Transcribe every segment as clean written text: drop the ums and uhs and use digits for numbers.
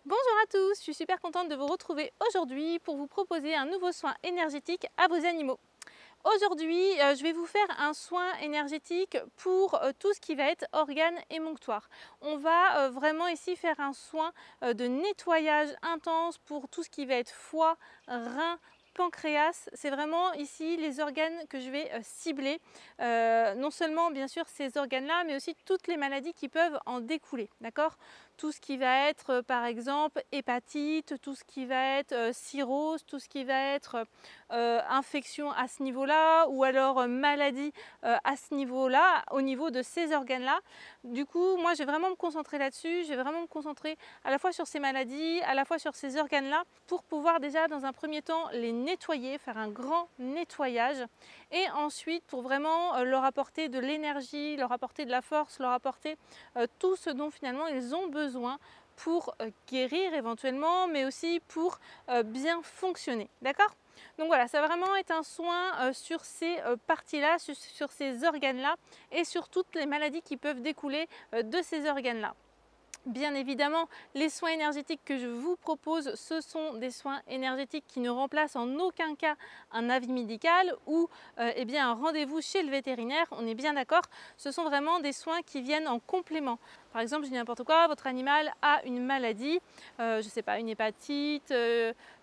Bonjour à tous, je suis super contente de vous retrouver aujourd'hui pour vous proposer un nouveau soin énergétique à vos animaux. Aujourd'hui, je vais vous faire un soin énergétique pour tout ce qui va être organes émonctoires. On va vraiment ici faire un soin de nettoyage intense pour tout ce qui va être foie, rein, pancréas. C'est vraiment ici les organes que je vais cibler. Non seulement bien sûr ces organes-là, mais aussi toutes les maladies qui peuvent en découler. D'accord? Tout ce qui va être par exemple hépatite, tout ce qui va être cirrhose, tout ce qui va être infection à ce niveau-là ou alors maladie à ce niveau-là, au niveau de ces organes-là. Du coup, moi, je vais vraiment me concentrer là-dessus. Je vais vraiment me concentrer à la fois sur ces maladies, à la fois sur ces organes-là, pour pouvoir déjà, dans un premier temps, les nettoyer, faire un grand nettoyage. Et ensuite, pour vraiment leur apporter de l'énergie, leur apporter de la force, leur apporter tout ce dont finalement ils ont besoin pour guérir éventuellement, mais aussi pour bien fonctionner. D'accord? Donc voilà, ça va vraiment être un soin sur ces parties-là, sur ces organes-là et sur toutes les maladies qui peuvent découler de ces organes-là. Bien évidemment, les soins énergétiques que je vous propose, ce sont des soins énergétiques qui ne remplacent en aucun cas un avis médical ou eh bien, un rendez-vous chez le vétérinaire, on est bien d'accord. Ce sont vraiment des soins qui viennent en complément. Par exemple, je dis n'importe quoi, votre animal a une maladie, je ne sais pas, une hépatite,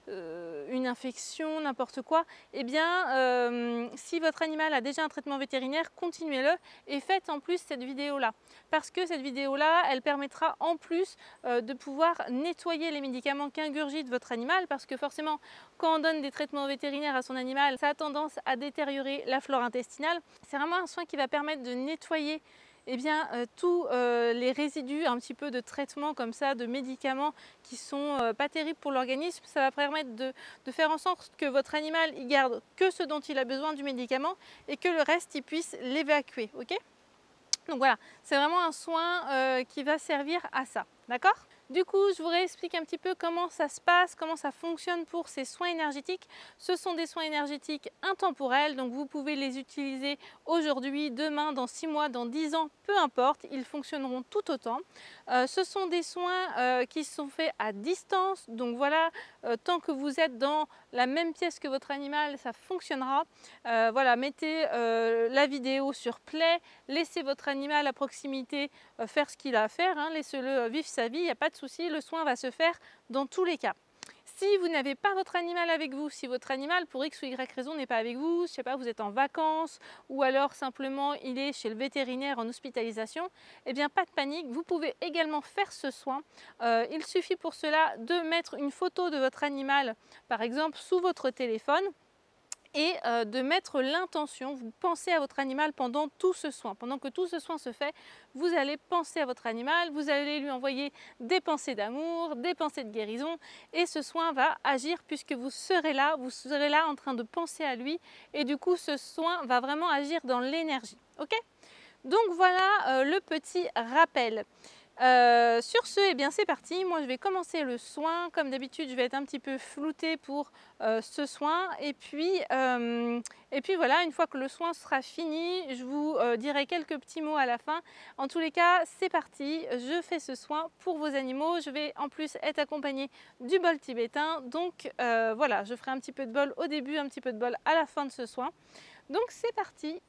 une infection, n'importe quoi. Eh bien, si votre animal a déjà un traitement vétérinaire, continuez-le et faites en plus cette vidéo-là. Parce que cette vidéo-là, elle permettra en plus de pouvoir nettoyer les médicaments qu'ingurgite votre animal, parce que forcément, quand on donne des traitements vétérinaires à son animal, ça a tendance à détériorer la flore intestinale. C'est vraiment un soin qui va permettre de nettoyer eh bien, tous les résidus un petit peu de traitement comme ça, de médicaments qui sont pas terribles pour l'organisme. Ça va permettre de faire en sorte que votre animal il garde que ce dont il a besoin du médicament et que le reste il puisse l'évacuer. Ok? Donc voilà, c'est vraiment un soin qui va servir à ça, d'accord? Du coup, je vous réexplique un petit peu comment ça se passe, comment ça fonctionne pour ces soins énergétiques. Ce sont des soins énergétiques intemporels, donc vous pouvez les utiliser aujourd'hui, demain, dans 6 mois, dans 10 ans, peu importe, ils fonctionneront tout autant. Ce sont des soins qui sont faits à distance, donc voilà, tant que vous êtes dans la même pièce que votre animal, ça fonctionnera. Voilà, mettez la vidéo sur play, laissez votre animal à proximité faire ce qu'il a à faire, hein, laissez-le vivre sa vie, il n'y a pas de souci, le soin va se faire dans tous les cas. Si vous n'avez pas votre animal avec vous, si votre animal pour X ou Y raison n'est pas avec vous, je ne sais pas, vous êtes en vacances ou alors simplement il est chez le vétérinaire en hospitalisation, eh bien pas de panique, vous pouvez également faire ce soin. Il suffit pour cela de mettre une photo de votre animal, par exemple sous votre téléphone, et de mettre l'intention, vous pensez à votre animal pendant tout ce soin. Pendant que tout ce soin se fait, vous allez penser à votre animal, vous allez lui envoyer des pensées d'amour, des pensées de guérison et ce soin va agir puisque vous serez là en train de penser à lui et du coup ce soin va vraiment agir dans l'énergie. Ok? Donc voilà le petit rappel. Sur ce, eh bien c'est parti, moi je vais commencer le soin. Comme d'habitude, je vais être un petit peu floutée pour ce soin. Et puis voilà, une fois que le soin sera fini, je vous dirai quelques petits mots à la fin. En tous les cas, c'est parti, je fais ce soin pour vos animaux. Je vais en plus être accompagnée du bol tibétain. Donc voilà, je ferai un petit peu de bol au début, un petit peu de bol à la fin de ce soin. Donc c'est parti.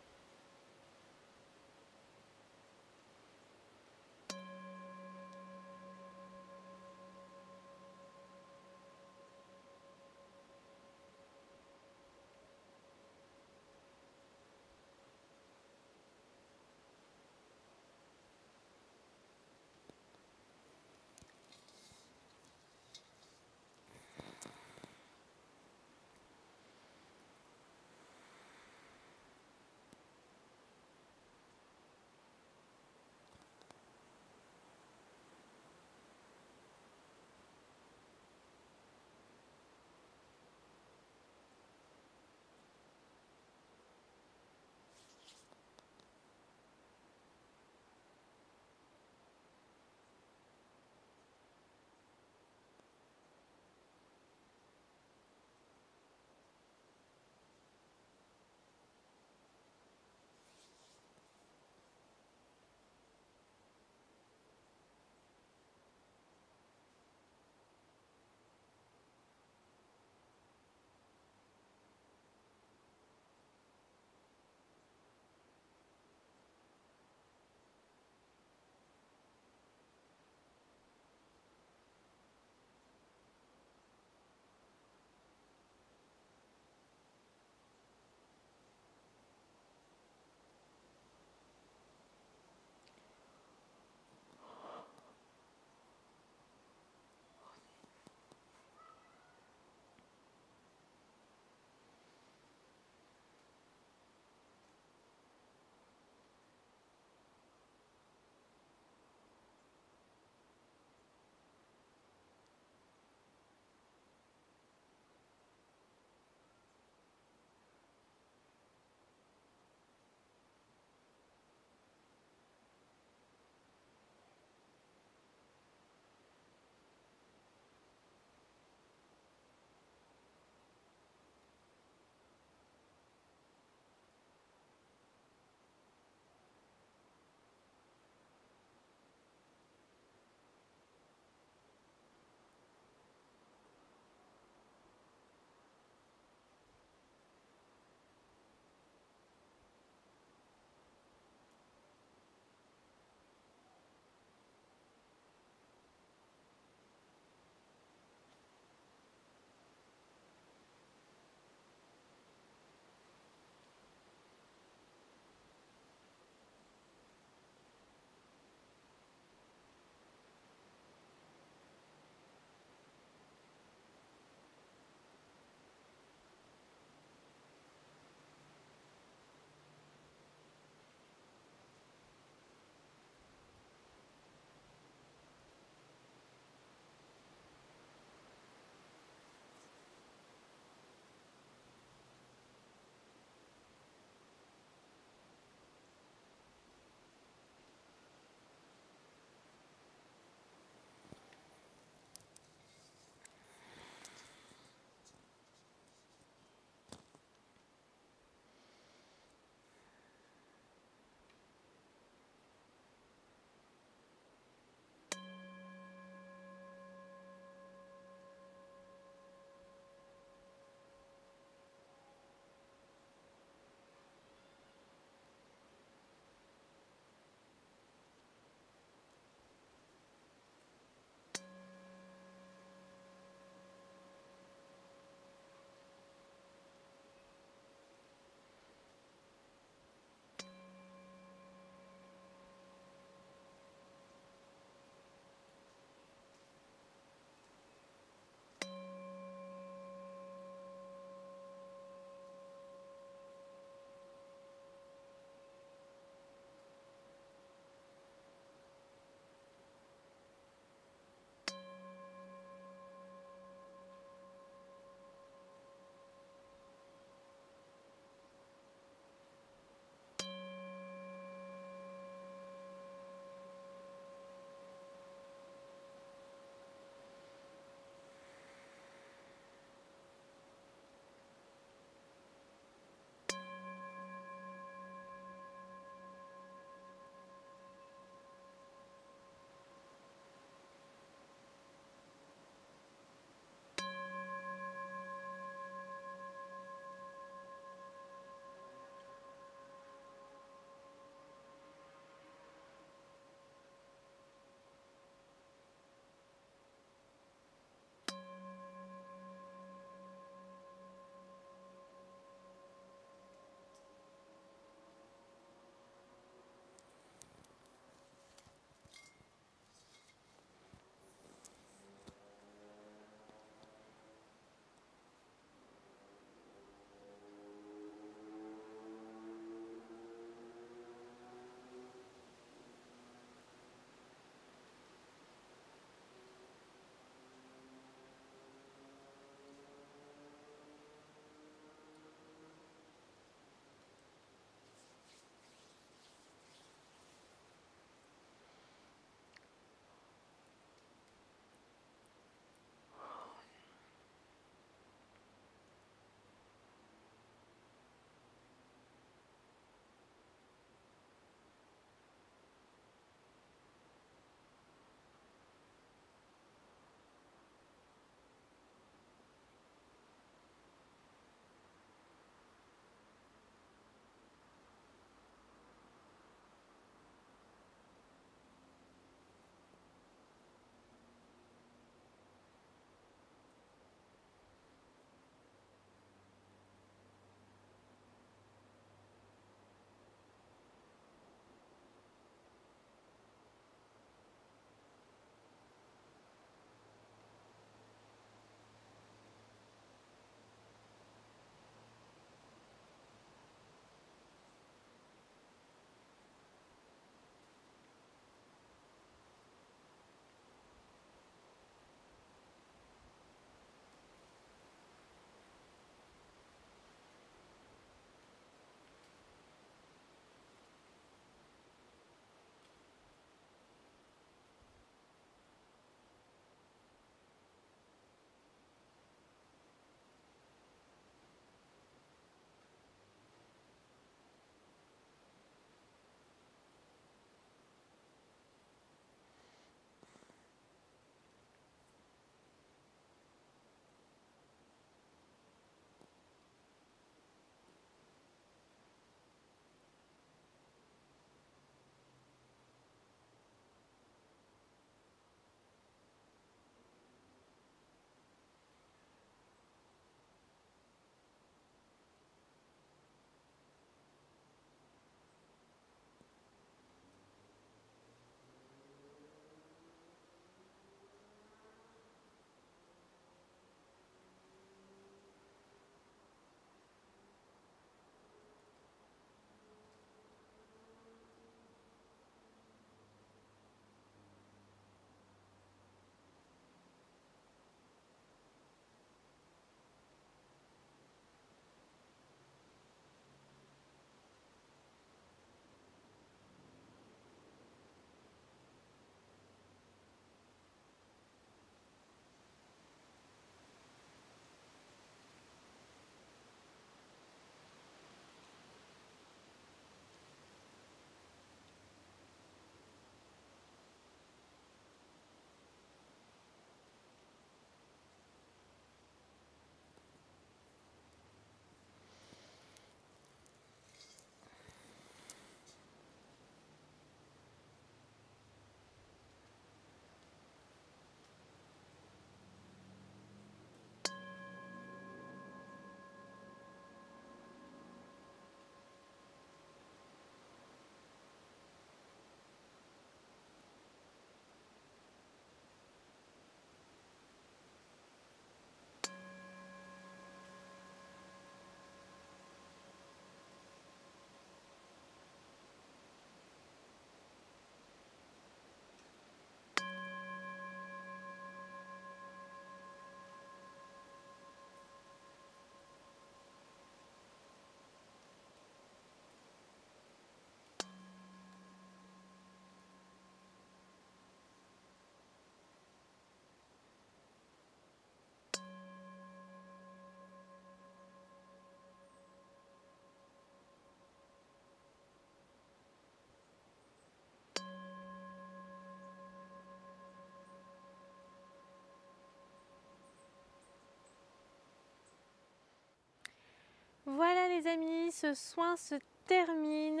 mes amis, ce soin se termine.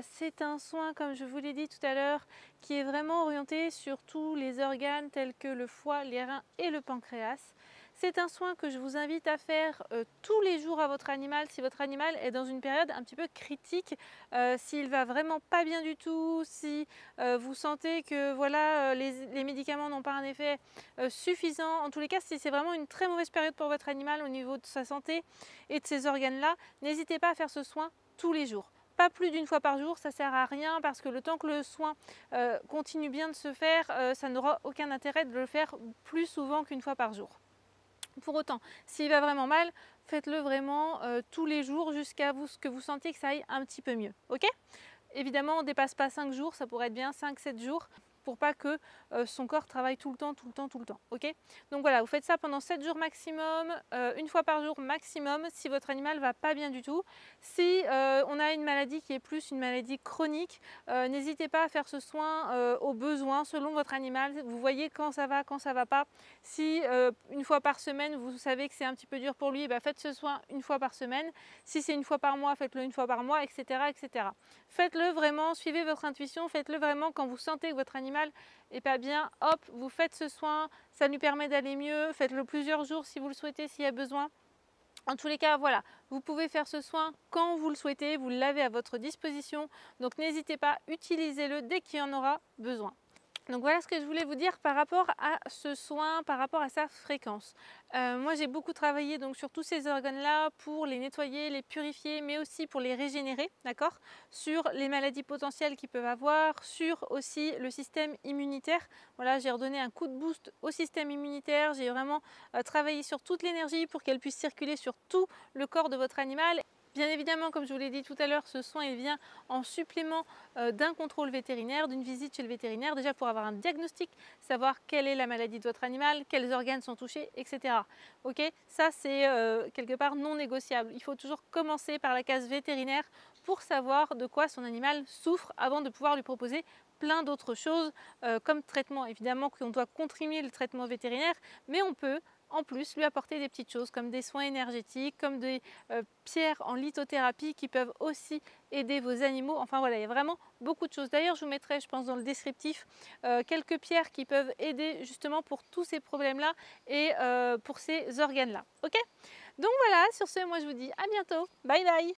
C'est un soin, comme je vous l'ai dit tout à l'heure, qui est vraiment orienté sur tous les organes tels que le foie, les reins et le pancréas. C'est un soin que je vous invite à faire tous les jours à votre animal si votre animal est dans une période un petit peu critique, s'il va vraiment pas bien du tout, si vous sentez que voilà, les médicaments n'ont pas un effet suffisant. En tous les cas, si c'est vraiment une très mauvaise période pour votre animal au niveau de sa santé et de ses organes-là, n'hésitez pas à faire ce soin tous les jours. Pas plus d'une fois par jour, ça ne sert à rien parce que le temps que le soin continue bien de se faire, ça n'aura aucun intérêt de le faire plus souvent qu'une fois par jour. Pour autant, s'il va vraiment mal, faites-le vraiment tous les jours jusqu'à ce que vous sentiez que ça aille un petit peu mieux. Ok? Évidemment, on ne dépasse pas 5 jours, ça pourrait être bien 5-7 jours pour pas que son corps travaille tout le temps. Ok? Donc voilà, vous faites ça pendant 7 jours maximum, une fois par jour maximum si votre animal va pas bien du tout. Si on a une maladie qui est plus une maladie chronique, n'hésitez pas à faire ce soin au besoin selon votre animal. Vous voyez quand ça va pas. Si une fois par semaine, vous savez que c'est un petit peu dur pour lui, bah faites ce soin une fois par semaine. Si c'est une fois par mois, faites-le une fois par mois, etc. etc. Faites-le vraiment, suivez votre intuition, faites-le vraiment quand vous sentez que votre animal n'est pas bien, hop, vous faites ce soin, ça lui permet d'aller mieux, faites-le plusieurs jours si vous le souhaitez, s'il y a besoin. En tous les cas, voilà, vous pouvez faire ce soin quand vous le souhaitez, vous l'avez à votre disposition, donc n'hésitez pas, utilisez-le dès qu'il y en aura besoin. Donc voilà ce que je voulais vous dire par rapport à ce soin, par rapport à sa fréquence. Moi j'ai beaucoup travaillé donc sur tous ces organes-là pour les nettoyer, les purifier, mais aussi pour les régénérer, d'accord? Sur les maladies potentielles qu'ils peuvent avoir, sur aussi le système immunitaire. Voilà, j'ai redonné un coup de boost au système immunitaire, j'ai vraiment travaillé sur toute l'énergie pour qu'elle puisse circuler sur tout le corps de votre animal. Bien évidemment, comme je vous l'ai dit tout à l'heure, ce soin il vient en supplément d'un contrôle vétérinaire, d'une visite chez le vétérinaire, déjà pour avoir un diagnostic, savoir quelle est la maladie de votre animal, quels organes sont touchés, etc. Ok, ça c'est quelque part non négociable. Il faut toujours commencer par la case vétérinaire pour savoir de quoi son animal souffre avant de pouvoir lui proposer plein d'autres choses comme traitement. Évidemment qu'on doit continuer le traitement vétérinaire, mais on peut en plus lui apporter des petites choses comme des soins énergétiques, comme des pierres en lithothérapie qui peuvent aussi aider vos animaux. Enfin voilà, il y a vraiment beaucoup de choses. D'ailleurs, je vous mettrai, je pense, dans le descriptif quelques pierres qui peuvent aider justement pour tous ces problèmes-là et pour ces organes-là. Ok? Donc voilà, sur ce, moi je vous dis à bientôt. Bye bye!